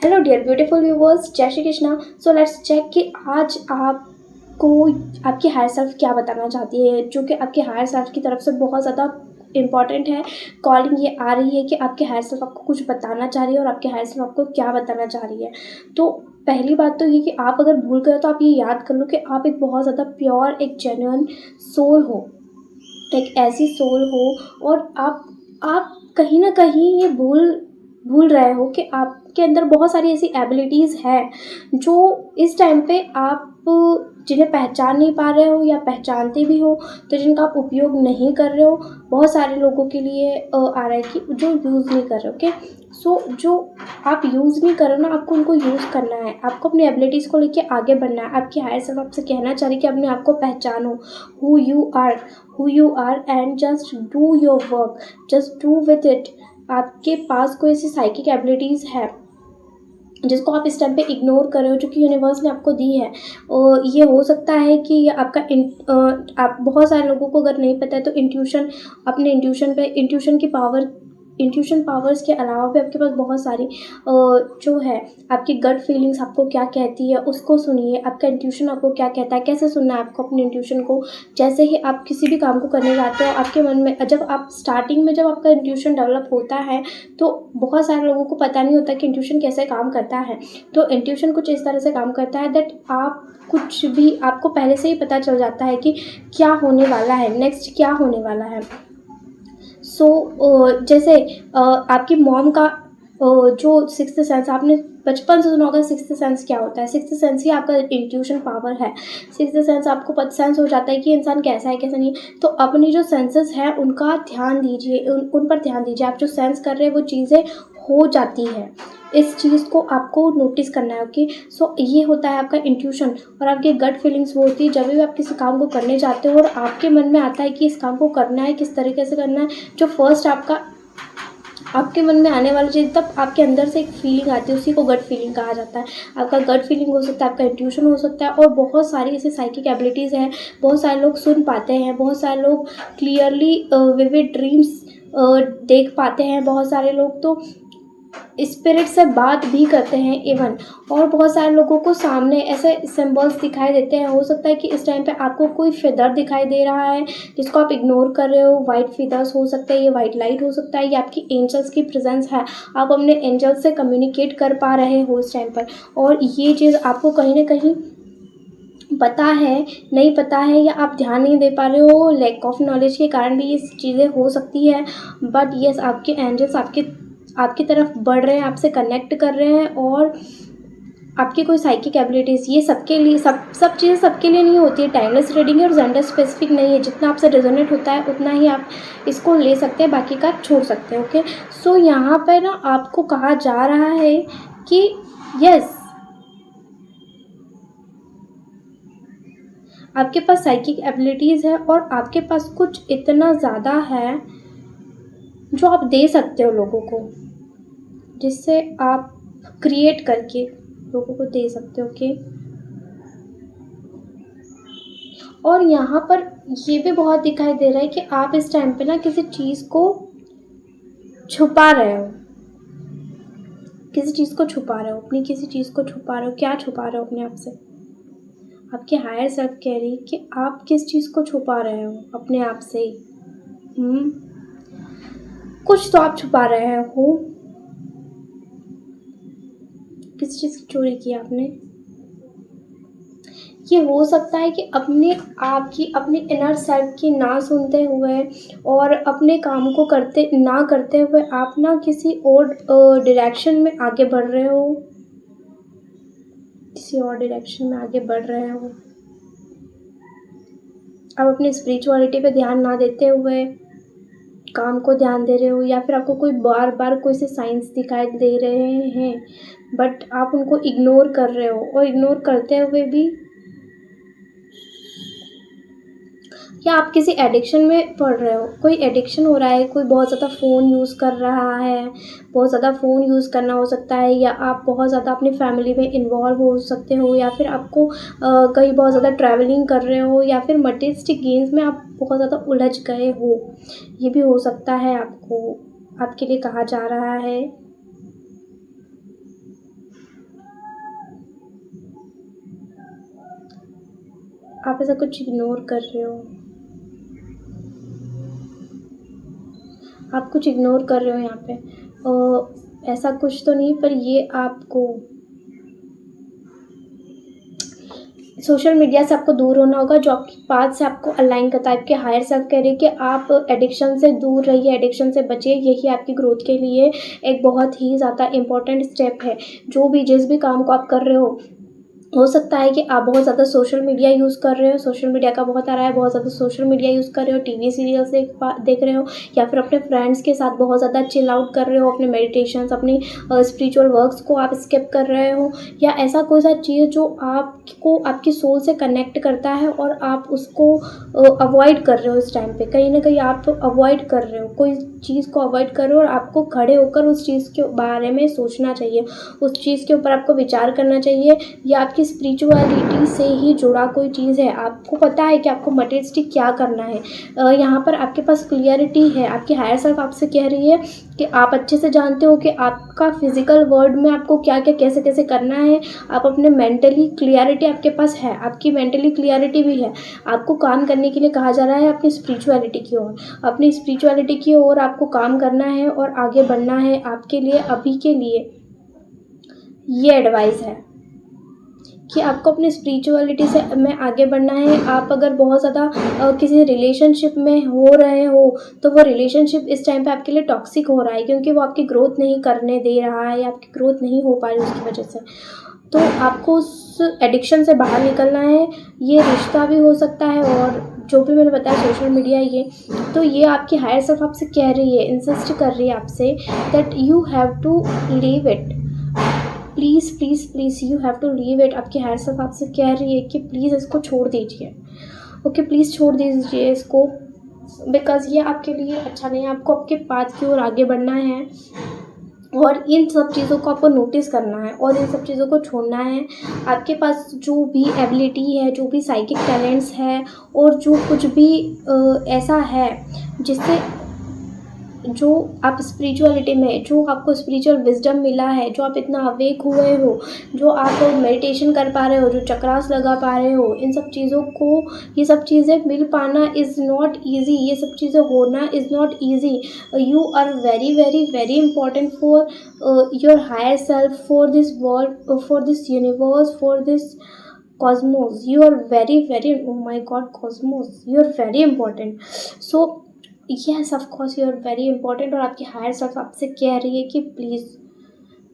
Hello dear beautiful viewers, जय Shri Krishna. So let's check कि आज आपको आपकी हायर सेल्फ क्या बताना चाहती है, जो कि आपके हायर सेल्फ की तरफ से बहुत ज़्यादा इम्पॉर्टेंट है। कॉलिंग ये आ रही है कि आपके हायर सेल्फ आपको कुछ बताना चाह रही है और आपके हायर सेल्फ आपको क्या बताना चाह रही है। तो पहली बात तो ये कि आप अगर भूल गए तो आप ये याद कर लो कि आप एक बहुत ज़्यादा प्योर, एक जेन्युइन सोल हो, एक ऐसी सोल हो। और आप कहीं ना कहीं ये भूल रहे हो कि आपके अंदर बहुत सारी ऐसी एबिलिटीज़ हैं जो इस टाइम पे आप जिन्हें पहचान नहीं पा रहे हो या पहचानते भी हो तो जिनका आप उपयोग नहीं कर रहे हो। बहुत सारे लोगों के लिए आ रहा है कि जो यूज़ नहीं कर रहे हो। ओके, सो जो आप यूज़ नहीं कर रहे हो ना, आपको उनको यूज़ करना है। आपको अपनी एबिलिटीज़ को लेके आगे बढ़ना है। आपकी हायर सेल्फ आपसे कहना चाह रही है कि अपने आप को पहचानो, who you are and just do your work, just do with it. आपके पास कोई ऐसी साइकिक एबिलिटीज़ है जिसको आप इस टाइम पे इग्नोर कर रहे हो, जो कि यूनिवर्स ने आपको दी है। और ये हो सकता है कि आपका आप बहुत सारे लोगों को अगर नहीं पता है तो इंट्यूशन, अपने इंट्यूशन की पावर, इंट्यूशन पावर्स के अलावा भी आपके पास बहुत सारी जो है आपकी गट फीलिंग्स आपको क्या कहती है उसको सुनिए। आपका इंट्यूशन आपको क्या कहता है, कैसे सुनना है आपको अपने इंट्यूशन को। जैसे ही आप किसी भी काम को करने जाते हो, आपके मन में जब आप स्टार्टिंग में जब आपका इंट्यूशन डेवलप होता है तो बहुत सारे लोगों को पता नहीं होता कि इंट्यूशन कैसे काम करता है। तो इंट्यूशन कुछ इस तरह से काम करता है दैट आप कुछ भी, आपको पहले से ही पता चल जाता है कि क्या होने वाला है, नेक्स्ट क्या होने वाला है। जैसे आपकी मॉम का जो सिक्स्थ सेंस, आपने बचपन से सुना होगा सिक्स्थ सेंस क्या होता है। सिक्स्थ सेंस ही आपका इंट्यूशन पावर है। सिक्स्थ सेंस आपको सेंस हो जाता है कि इंसान कैसा है कैसा नहीं है। तो अपनी जो सेंसेस है उनका ध्यान दीजिए, उन पर ध्यान दीजिए। आप जो सेंस कर रहे हैं वो चीज़ें हो जाती है। इस चीज़ को आपको नोटिस करना है। ओके, सो ये होता है आपका इंट्यूशन। और आपकी गट फीलिंग्स वो होती है जब भी आप किसी काम को करने जाते हो और आपके मन में आता है कि इस काम को करना है, किस तरीके से करना है। जो फर्स्ट आपके मन में आने वाली चीज़, तब आपके अंदर से एक फीलिंग आती है, उसी को गट फीलिंग कहा जाता है। आपका गट फीलिंग हो सकता है, आपका इंट्यूशन हो सकता है। और बहुत सारी ऐसी साइकिक एबिलिटीज़ हैं। बहुत सारे लोग सुन पाते हैं, बहुत सारे लोग क्लियरली विविड ड्रीम्स देख पाते हैं। बहुत सारे लोग तो स्पिरिट से बात भी करते हैं इवन। और बहुत सारे लोगों को सामने ऐसे सिंबल्स दिखाई देते हैं। हो सकता है कि इस टाइम पे आपको कोई फिदर दिखाई दे रहा है जिसको आप इग्नोर कर रहे हो। वाइट फिदर्स हो सकते हैं, ये वाइट लाइट हो सकता है, ये आपकी एंजल्स की प्रेजेंस है। आप अपने एंजल्स से कम्युनिकेट कर पा रहे हो इस टाइम पर। और ये चीज़ आपको कहीं ना कहीं पता है, नहीं पता है, या आप ध्यान नहीं दे पा रहे हो, लैक ऑफ नॉलेज के कारण भी ये चीज़ें हो सकती है। बट यस, आपके एंजल्स आपकी तरफ बढ़ रहे हैं, आपसे कनेक्ट कर रहे हैं। और आपकी कोई साइकिक एबिलिटीज़, ये सबके लिए, सब चीज़ें सबके लिए नहीं होती है। टाइमलेस रीडिंग है और जेंडर स्पेसिफिक नहीं है। जितना आपसे रेजोनेट होता है उतना ही आप इसको ले सकते हैं, बाकी का छोड़ सकते हैं। ओके, सो यहाँ पर ना आपको कहा जा रहा है कि यस, आपके पास साइकिक एबिलिटीज़ है और आपके पास कुछ इतना ज़्यादा है जो आप दे सकते हो लोगों को, जिससे आप क्रिएट करके लोगों को दे सकते हो। ओके, और यहाँ पर ये भी बहुत दिखाई दे रहा है कि आप इस टाइम पे ना किसी चीज़ को छुपा रहे हो, किसी चीज़ को छुपा रहे हो, अपनी किसी चीज़ को छुपा रहे हो। क्या छुपा रहे हो अपने आप से? आपकी हायर सेल्फ कह रही है कि आप किस चीज़ को छुपा रहे हो अपने आप से ही। कुछ तो आप छुपा रहे हो। किस चीज़ की चोरी की आपने? ये हो सकता है कि अपने आप की, अपने इनर सेल्फ की ना सुनते हुए और अपने काम को करते हुए आप ना किसी और डायरेक्शन में आगे बढ़ रहे हो, किसी और डायरेक्शन में आगे बढ़ रहे हो। आप अपनी स्पिरिचुअलिटी पे ध्यान ना देते हुए काम को ध्यान दे रहे हो, या फिर आपको कोई बार बार कोई से साइंस दिखाई दे रहे हैं बट आप उनको इग्नोर कर रहे हो। और इग्नोर करते हुए भी, या आप किसी एडिक्शन में पड़ रहे हो, कोई एडिक्शन हो रहा है, कोई बहुत ज़्यादा फ़ोन यूज़ कर रहा है, बहुत ज़्यादा फ़ोन यूज़ करना हो सकता है, या आप बहुत ज़्यादा अपनी फैमिली में इन्वॉल्व हो सकते हो, या फिर आपको कहीं बहुत ज़्यादा ट्रैवलिंग कर रहे हो, या फिर मटेरियलिस्टिक गेम्स में आप बहुत ज़्यादा उलझ गए हो। ये भी हो सकता है, आपको आपके लिए कहा जा रहा है। आप ऐसा कुछ इग्नोर कर रहे हो, आप कुछ इग्नोर कर रहे हो यहाँ पे। ऐसा कुछ तो नहीं, पर ये आपको सोशल मीडिया से आपको दूर होना होगा, जो आपकी बात से आपको अलाइन करता है। आपके हायर सेल्फ कह रही है कि आप एडिक्शन से दूर रहिए, एडिक्शन से बचिए। यही आपकी ग्रोथ के लिए एक बहुत ही ज़्यादा इम्पोर्टेंट स्टेप है। जो भी जिस भी काम को आप कर रहे हो सकता है कि आप बहुत ज़्यादा सोशल मीडिया यूज़ कर रहे हो, सोशल मीडिया का बहुत आ रहा है, बहुत ज़्यादा सोशल मीडिया यूज़ कर रहे हो, टीवी सीरियल्स देख रहे हो, या फिर अपने फ्रेंड्स के साथ बहुत ज़्यादा चिल आउट कर रहे हो, अपने मेडिटेशंस, अपनी स्पिरिचुअल वर्क्स को आप स्किप कर रहे हो, या ऐसा कोई सा चीज़ जो आपको आपकी सोल से कनेक्ट करता है और आप उसको अवॉइड कर रहे हो। इस टाइम पे कहीं ना कहीं आप अवॉइड कर रहे हो, कोई चीज़ को अवॉइड कर रहे हो, और आपको खड़े होकर उस चीज़ के बारे में सोचना चाहिए, उस चीज़ के ऊपर आपको विचार करना चाहिए। या आपकी स्पिरिचुअलिटी से ही जुड़ा कोई चीज़ है, आपको पता है कि आपको मटेरियलिस्टिक क्या करना है। यहाँ पर आपके पास क्लियरिटी है। आपकी हायर सेल्फ आपसे कह रही है कि आप अच्छे से जानते हो कि आपका फिजिकल वर्ल्ड में आपको क्या क्या कैसे कैसे करना है। आप अपने मेंटली क्लियरिटी आपके पास है, आपकी मेंटली क्लियरिटी भी है। आपको काम करने के लिए कहा जा रहा है अपनी स्पिरिचुअलिटी की ओर, अपनी स्पिरिचुअलिटी की ओर आपको काम करना है और आगे बढ़ना है। आपके लिए अभी के लिए ये एडवाइस है कि आपको अपनी स्पिरिचुअलिटी से में आगे बढ़ना है। आप अगर बहुत ज़्यादा किसी रिलेशनशिप में हो रहे हो, तो वो रिलेशनशिप इस टाइम पे आपके लिए टॉक्सिक हो रहा है, क्योंकि वो आपकी ग्रोथ नहीं करने दे रहा है, या आपकी ग्रोथ नहीं हो पा रही उसकी वजह से। तो आपको उस एडिक्शन से बाहर निकलना है। ये रिश्ता भी हो सकता है, और जो भी मैंने बताया सोशल मीडिया, ये आपकी हायर सेल्फ आपसे कह रही है, इंसिस्ट कर रही है आपसे that you have to leave it. Please please please you have to leave it. आपकी हायर सेल्फ आपसे कह रही है कि प्लीज़ इसको छोड़ दीजिए। ओके, प्लीज़ छोड़ दीजिए इसको, बिकॉज़ ये आपके लिए अच्छा नहीं है। आपको आपके पाथ की ओर आगे बढ़ना है, और इन सब चीज़ों को आपको नोटिस करना है, और इन सब चीज़ों को छोड़ना है। आपके पास जो भी एबिलिटी है, जो भी साइकिक टैलेंट्स है, और जो कुछ भी ऐसा है जिससे जो आप स्पिरिचुअलिटी में, जो आपको स्पिरिचुअल विजडम मिला है, जो आप इतना अवेक हुए हो, जो आप मेडिटेशन कर पा रहे हो, जो चक्रास लगा पा रहे हो, इन सब चीज़ों को, ये सब चीज़ें मिल पाना इज़ नॉट ईजी, ये सब चीज़ें होना is not easy. You are very very very important for your higher self, for this world, for this universe, for this cosmos. You are very very, oh my god, cosmos, you are very important. So yes, of course you are very important, और आपकी higher self आपसे कह रही है कि please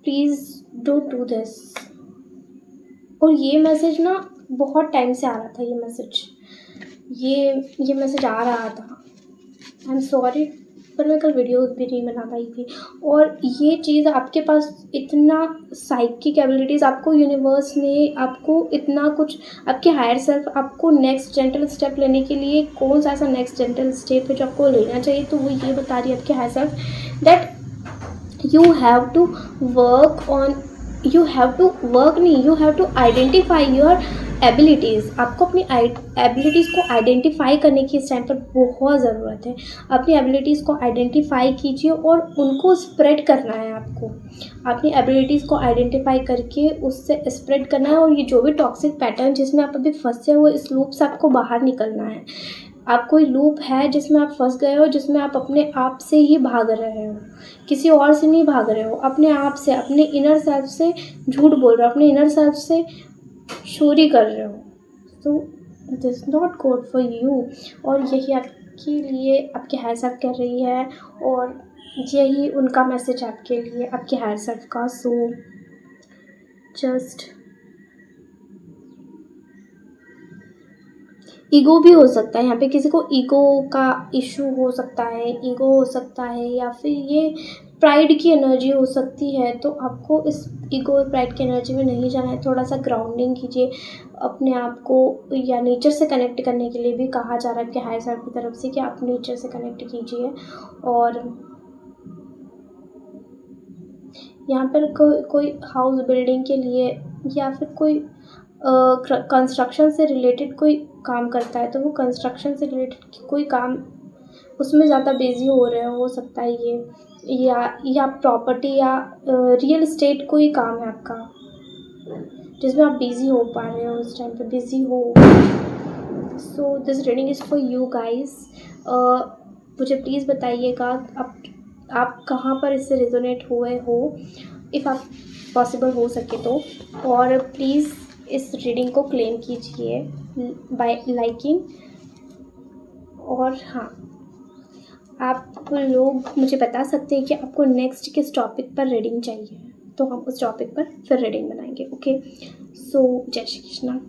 please don't do this. और ये message ना बहुत टाइम से आ रहा था, ये मैसेज आ रहा था। आई एम सॉरी, पर मैं कल वीडियो भी नहीं बना पाई थी। और ये चीज़ आपके पास इतना साइकिक एबिलिटीज़, आपको यूनिवर्स ने आपको इतना कुछ, आपके हायर सेल्फ आपको नेक्स्ट जेंटल स्टेप लेने के लिए, कौन सा ऐसा नेक्स्ट जेंटल स्टेप है जो आपको लेना चाहिए, तो वो ये बता रही है आपके higher self that you have to work on, you have to work नहीं, you have to identify your abilities. आपको अपनी एबिलिटीज़ को आइडेंटिफाई करने की इस टाइम पर बहुत ज़रूरत है। अपनी एबिलिटीज़ को आइडेंटिफाई कीजिए और उनको स्प्रेड करना है। आपको अपनी एबिलिटीज़ को आइडेंटिफाई करके उससे स्प्रेड करना है, और ये जो भी टॉक्सिक पैटर्न जिसमें आप अभी फंसे हो, इस लूप से आपको बाहर निकलना है। आप कोई लूप है जिसमें आप फंस गए हो, जिसमें आप अपने आप से ही भाग रहे हो, किसी और से नहीं भाग रहे हो, अपने आप से, अपने इनर सेल्फ से झूठ बोल रहे हो, अपने इनर सेल्फ से चोरी कर रहे हो। तो it is not good for you. और यही आपके लिए आपकी हायर सेल्फ कर रही है, और यही उनका मैसेज आपके लिए, आपके हायर सेल्फ का। सो जस्ट ईगो भी हो सकता है यहाँ पे, किसी को ईगो का इशू हो सकता है, ईगो हो सकता है, या फिर ये प्राइड की एनर्जी हो सकती है। तो आपको इस ईगो और प्राइड की एनर्जी में नहीं जाना है। थोड़ा सा ग्राउंडिंग कीजिए अपने आप को, या नेचर से कनेक्ट करने के लिए भी कहा जा रहा है कि हायर सेल्फ की तरफ से कि आप नेचर से कनेक्ट कीजिए। और यहाँ पर कोई हाउस बिल्डिंग के लिए, या फिर कोई कंस्ट्रक्शन से रिलेटेड कोई काम करता है, तो वो कंस्ट्रक्शन से रिलेटेड कोई काम, उसमें ज़्यादा बिजी हो रहे हो सकता है ये, या प्रॉपर्टी या रियल एस्टेट कोई काम है आपका जिसमें आप बिज़ी हो पा रहे हो, इस टाइम पे बिज़ी हो। This reading is for you guys. मुझे प्लीज़ बताइएगा आप कहाँ पर इससे रेजोनेट हुए हो, इफ़ आप पॉसिबल हो सके तो। और प्लीज़ इस रीडिंग को क्लेम कीजिए बाय लाइकिंग। और हाँ, आप लोग मुझे बता सकते हैं कि आपको नेक्स्ट किस टॉपिक पर रीडिंग चाहिए, तो हम उस टॉपिक पर फिर रीडिंग बनाएंगे। ओके, सो जय श्री कृष्णा।